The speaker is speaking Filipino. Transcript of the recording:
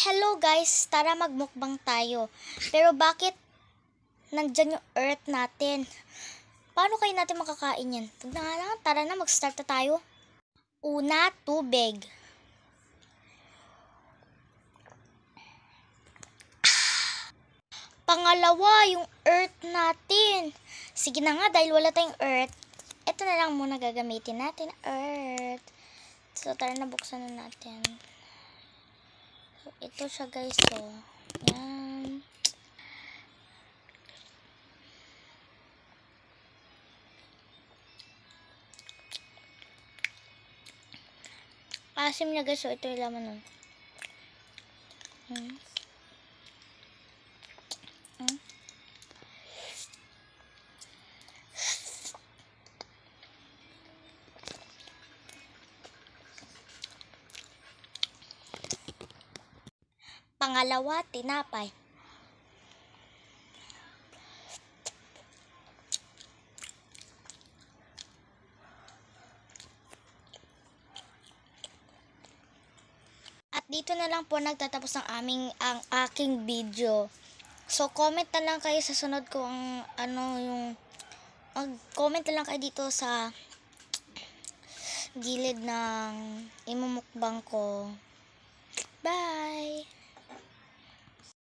Hello guys, tara magmukbang tayo. Pero bakit nandyan yung earth natin? Paano kayo natin makakain yan? Tignan nga lang, tara na mag-start na tayo. Una, tubig. Pangalawa, yung earth natin. Sige na nga, dahil wala tayong earth, ito na lang muna gagamitin natin, earth. So tara na, buksan na natin. So, ito siya guys, so. Yan. Asim niya guys, so ito yung laman nun. Pangalawa, tinapay. At dito na lang po nagtatapos ang aking video. So comment na lang kayo sa sunod ko ang mag-comment na lang kayo dito sa gilid ng imumukbang ko. Bye!